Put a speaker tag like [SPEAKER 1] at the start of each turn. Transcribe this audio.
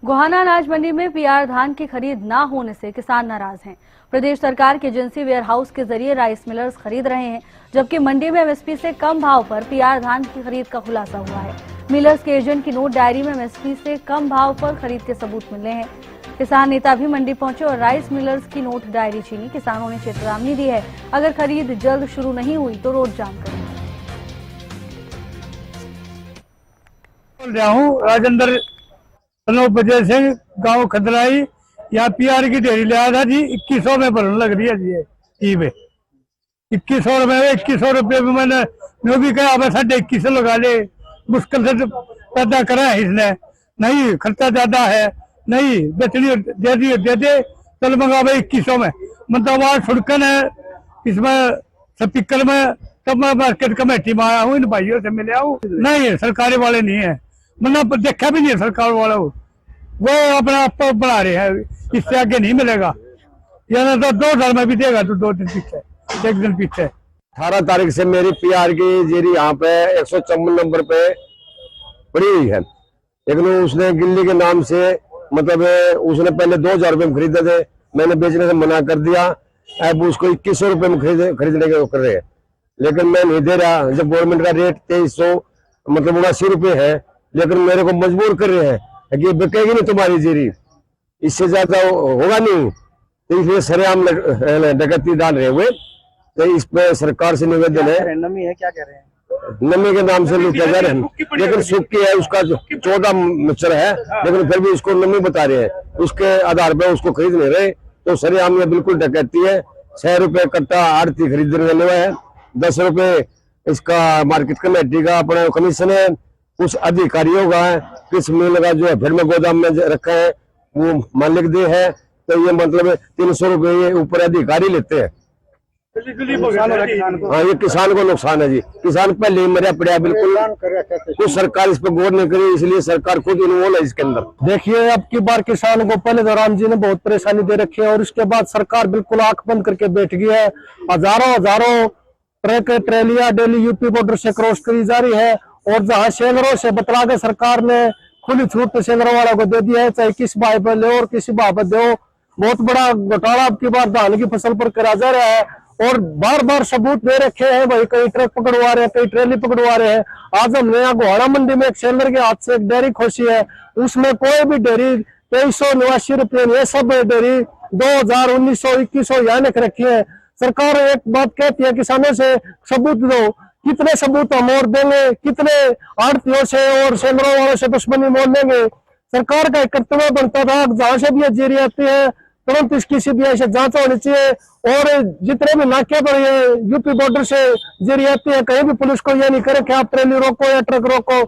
[SPEAKER 1] गोहाना अनाज मंडी में पीआर धान की खरीद न होने से किसान नाराज हैं। प्रदेश सरकार की एजेंसी वेयर हाउस के जरिए राइस मिलर्स खरीद रहे हैं, जबकि मंडी में एमएसपी से कम भाव पर पीआर धान की खरीद का खुलासा हुआ है। मिलर्स के एजेंट की नोट डायरी में एमएसपी से कम भाव पर खरीद के सबूत मिले हैं। किसान नेता भी मंडी पहुंचे और राइस मिलर्स की नोट डायरी छीनी। किसानों ने चेतावनी दी है, अगर खरीद जल्द शुरू नहीं हुई तो रोड जाम करेंगे।
[SPEAKER 2] बोल रहा हूँ राजेंद्र बजय सिंह, गांव खदलाई। यहाँ पीआर की ढेरी ले आया था जी, 2100 में भरने लग रही है जी। ई पे 2100 में 2100 रुपये में मैंने जो भी कहा, अब 2150 लगा ले। मुश्किल से पैदा करा है इसने, नहीं खर्चा ज्यादा है, नहीं बेचनी दे दे चल मंगा भाई 2100 में। मतलब वहाँ छुड़कन है इसमें स्पीकर में, तब मैं मार्केट कमेटी में आया हूँ, इन भाइयों से मिले हूँ। नहीं सरकारी वाले नहीं है, मतलब देखा भी नहीं है सरकार वाला, वो अपना आप बढ़ा रहे हैं, इससे आगे नहीं मिलेगा। या तो 2 साल में भी देगा तो 2 दिन पीछे, 1 दिन पीछे।
[SPEAKER 3] 18 तारीख से मेरी पीआर की जेरी यहाँ पे 154 नंबर पे पड़ी हुई है, लेकिन उसने गिल्ली के नाम से, मतलब उसने पहले 2000 रुपये में खरीदे थे, मैंने बेचने से मना कर दिया। अब उसको 2100 रुपये में खरीदने के कर रहे हैं, लेकिन मैं नहीं दे रहा। जब गवर्नमेंट का रेट 2300 मतलब 79 रुपये है, लेकिन मेरे को मजबूर कर रहे हैं कि बिकेगी नहीं तुम्हारी जीरी, इससे ज्यादा होगा नहीं। तो इसलिए सरेआम डकैती डाल रहे हुए। तो इस पे सरकार से निवेदन है,
[SPEAKER 4] नमी है क्या कह रहे हैं?
[SPEAKER 3] नमी के नाम से लूटा जा रहे हैं, लेकिन सूखी है, उसका 14 मिक्सर है, लेकिन फिर भी उसको नमी बता रहे हैं, उसके आधार पर उसको खरीद नहीं रहे। तो सरेआम ये बिल्कुल डकैती है। 6 रुपये कट्टा आड़ती खरीदने वाले है, 10 रुपये इसका मार्केट कमेटी का अपना कमीशन है, कुछ अधिकारियों का है, किस मिल का जो है फिर में गोदाम में रखा है वो मालिक दे है। तो ये मतलब 300 रुपये ऊपर अधिकारी लेते हैं। हाँ, ये किसान को नुकसान है जी। किसान पहले ही मरिया पड़ा बिल्कुल, कुछ सरकार इस पर गौर नहीं करी, इसलिए सरकार खुद इन्वॉल्व है इसके अंदर।
[SPEAKER 4] देखिए, अब की बार किसानों को पहले तो राम जी ने बहुत परेशानी दे रखी है, और उसके बाद सरकार बिल्कुल आंख बंद करके बैठ गई है। हजारों ट्रक ट्रेलियां डेली यूपी बॉर्डर से क्रॉस करी जा रही है, और जहाँ शेंगरों से बतला के सरकार ने खुली छूट शेंगरों वालों को दे दिया है, चाहे किस भाव पर ले और किसी भाव पर दो। बहुत बड़ा घोटाला अब की बार धान की फसल पर करा जा रहा है, और बार बार सबूत दे रखे हैं भाई, कई ट्रक पकड़वा रहे हैं, कई ट्रेली पकड़वा रहे हैं। आज हमने यहाँ गोहाना मंडी में एक सेलर के हाथ से एक डेयरी खोसी है, उसमें कोई भी डेयरी 2389 रुपये में, सब डेयरी 2000, 1900, 2100 यहाँ लिख रखी है। सरकार एक बात कहती है किसानों से सबूत दो, कितने सबूत हम और देंगे, कितने आड़तियों से और सेलरों वालों से दुश्मनी मोल लेंगे। सरकार का एक कर्तव्य बनता था, जहां से भी ये जेरी आती है तुरंत इसकी सीबीआई से जांच होनी चाहिए, और जितने भी नाके पर ये यूपी बॉर्डर से जेरी आती है, कहीं भी पुलिस को ये नहीं करे कि आप ट्रेली रोको या ट्रक रोको।